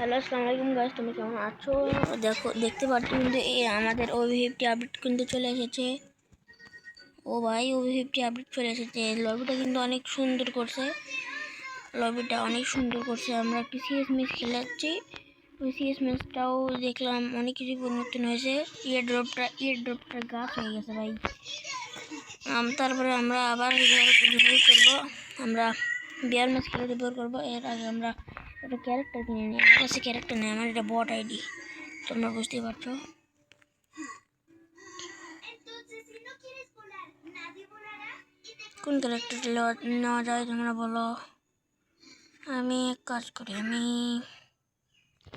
Hello আসসালামু আলাইকুম guys, তুমি কেমন আছো? দেখতে পাচ্ছ কিন্তু এই আমাদের OV50 আপডেট কিন্তু চলে এসেছে। ও ভাই, OV50 আপডেট চলে এসেছে। লবিটা কিন্তু অনেক সুন্দর করছে, আমরা একটু সিএস ম্যাচ খেলাচ্ছি। ওই সিএস ম্যাচটাও দেখলাম অনেক কিছু পরিবর্তন হয়েছে। ইয়ারড্রপটা গাছ হয়ে গেছে ভাই। তারপরে আমরা আবার রিভিউ করবো। আমরা বিয়ার ম্যাচ খেলে রিভিউ করবো। এর আগে আমরা একটা ক্যারেক্টার কিনে নিই। আমার কাছে ক্যারেক্টার নেই, আমার এটা বট আইডি, তোমরা বুঝতেই পারছো। কোন ক্যারেক্টারটা নেওয়া যায় তোমরা বলো। আমি এক কাজ করি, আমি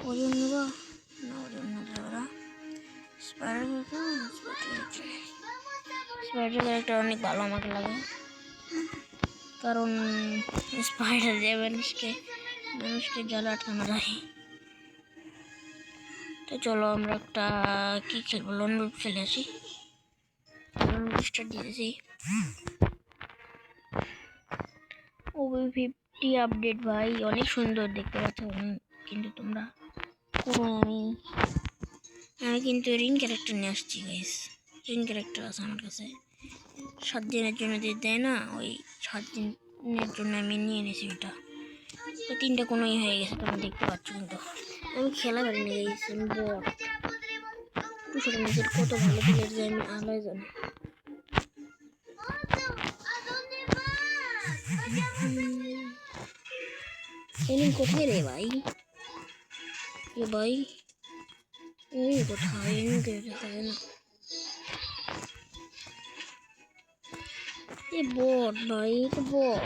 ওজন নেব না, ওজন না যাবে না। স্পাইডার ক্যারেক্টার অনেক ভালো আমাকে লাগে, কারণ স্পাইডার দিয়ে মানুষকে জালে আটকানো যায়। তো চলো আমরা একটা কি খেলবো, লোন লুট খেলে আসি। স্টার্ট দিয়েছি। OV50 আপডেট ভাই অনেক সুন্দর দেখতে পাচ্ছ, কিন্তু তোমরা আমি কিন্তু রিং ক্যারেক্টার নিয়ে আসছি গাইস। রিং ক্যারেক্টার আছে আমার কাছে, 7 দিনের জন্য দিয়ে দেয় না, ওই 7 দিনের জন্য আমি নিয়ে নিয়েছি। ওইটা 3টা কোনোই হয়ে গেছে, তোমরা দেখতে পাচ্ছ। কিন্তু আমি খেলা পারিনি গাইস, আমি বট। 200 ম্যাচের কত ভালো প্লেয়ার যে আমি আলাই জানি। এনিম কোথায় রে ভাই? এ ভাই এনিম কোথায়? এনিমকে দেখা যায় না। এ বট ভাই, এটা বট।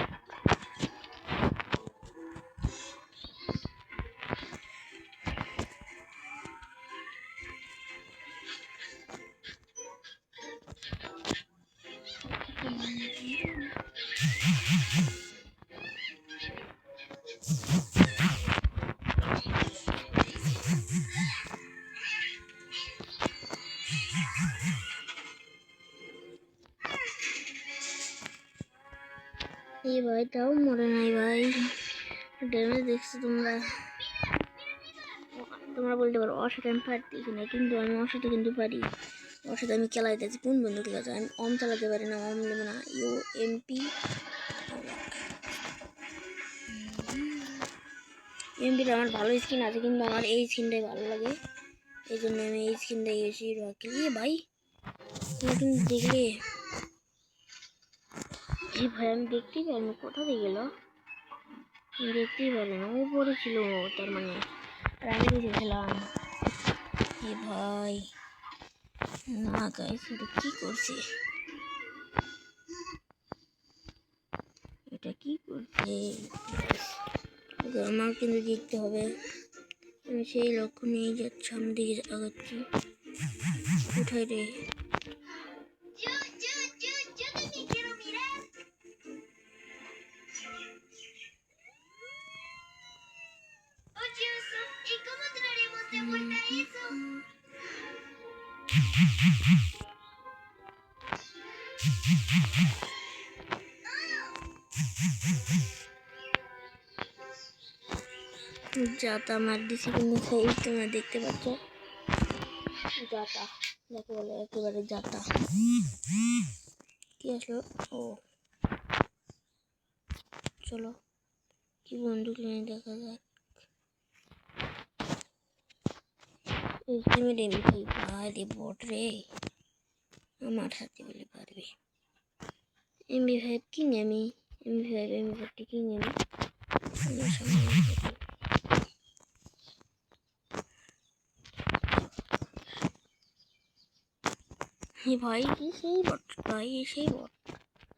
এই ভাই তাও মরে নাই ভাই। ড্যামেজ দেখছো তোমরা বলতে পারো ওর সাথে আমি পারতেছি না, কিন্তু আমি ওর সাথে কিন্তু পারি। ওর সাথে আমি খেলাইতেছি। কোন বন্ধু খেলাতে আমি অম চালাতে পারি না, অম নেব না। এমপির আমার ভালো স্কিন আছে, কিন্তু আমার এই স্কিনটাই ভালো লাগে, এই জন্য আমি এই স্কিনটাই বেশি খেলি ভাই। কিন্তু দেখলে এই ভাই আমি দেখতেই পাইনি, কোথা দিয়ে গেল দেখতেই পারলাম না। উপরে ছিল তার মানে, আর আমি দেখেছিলাম। এ ভাই না গাইস, এটা কি করছে? আমার কিন্তু জিততে হবে। আমি সেই লক্ষ্য নিয়ে যাচ্ছি, সামনের দিকে আগাচ্ছি। কোথায় রে? জাতা মার দিছি, কিন্তু সেই তোমরা দেখতে পাচ্ছ। জাতা যাকে বলে একেবারে জাতা। কি আসলো? ও চলো কি বন্দুক নিয়ে দেখা যাক। ভাই বট রে, আমার হাতে বলে পারবে। MP5 কিং আমি, MP5 কিং আমি। ভাই সেই বট, ভাই সেই বট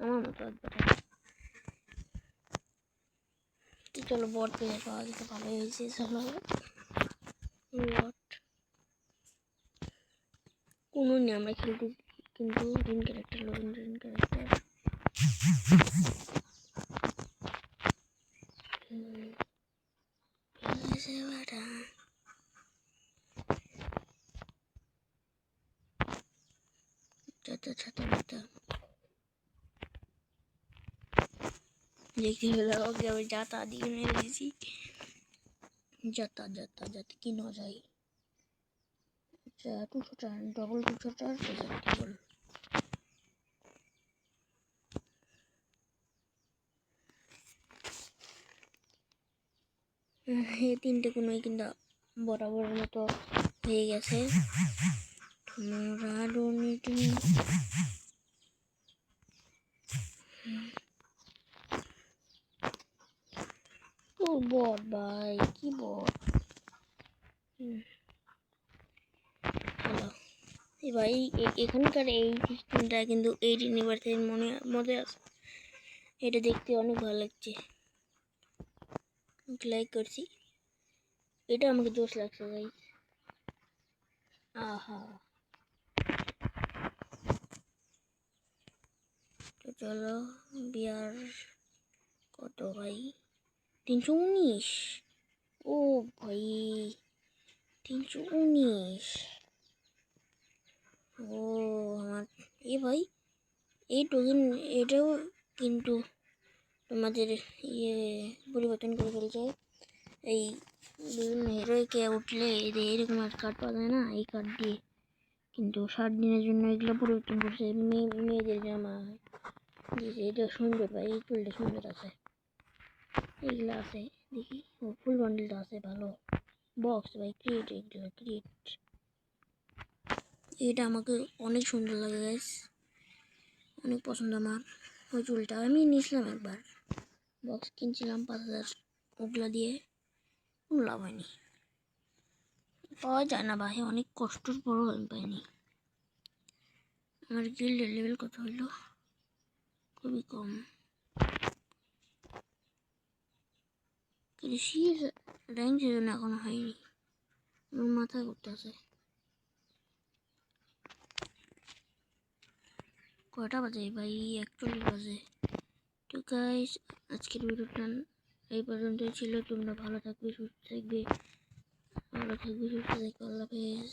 আমার মতো একবার। চলো বট পেয়ে পাওয়া যেতে ভালোই হয়েছে। চলো বট কোনো নেই, আমরা খেলতে কিন্তু রিন ক্যারেক্টার রিন ক্যারেক্টার দেখতে পেলাম। ওকে আমি জাতা দিয়ে মেরে দিয়েছি। যাতে কি না যায়। আচ্ছা 200 ডবল 200 কেবল এই তিনটে কোনো কিন্তু বরাবরের মতো হয়ে গেছে। ও বট ভাই, কি বট। ভাই এখানকার এই সিস্টেমটা কিন্তু 8 ইউনিভার্সের মধ্যে আছে। এটা দেখতে অনেক ভালো লাগছে, লাইক করছি। এটা আমাকে জোশ লাগছে ভাই। আহা, তো চলো বিয়ার কত ভাই? 319। ও ভাই 319। ও আমার ভাই এই টোকেন এটাও কিন্তু তোমাদের পরিবর্তন করে ফেলছে। এই বিভিন্ন হিরোইকে উঠলে এরকম একটা কার্ড পাওয়া যায় না, এই কার্ড দিয়ে কিন্তু 7 দিনের জন্য এগুলো পরিবর্তন করছে। মেয়েদের জামা দিয়েছে, এটা সুন্দর ভাই, এই চুলটা সুন্দর আছে। এইগুলো আছে দেখি, ও ফুল বান্ডেলটা আছে ভালো। বক্স ভাই ক্রিয়েট, এগুলো ক্রিয়েট। এটা আমাকে অনেক সুন্দর লাগে গাইস, অনেক পছন্দ আমার। ওই চুলটা আমি নিয়েছিলাম একবার, বক্স কিনছিলাম 5000, ওগুলো দিয়ে কোনো লাভ হয়নি, পাওয়া যায় না ভাই, অনেক কষ্টর পরও আমি পাইনি। আমার গিল্ডের লেভেল কত হইল? খুবই কম। কৃষি র্যাঙ্ক সেজন্য এখনো হয়নি, আমার মাথায় করতেছে। কয়টা বাজে ভাই? 41 বাজে। তো গাইস আজকের ভিডিওটা এই পর্যন্তই ছিল। তোমরা ভালো থাকবে, সুস্থ থাকবে, সুস্থ থাকবে। আল্লাহ হাফেজ।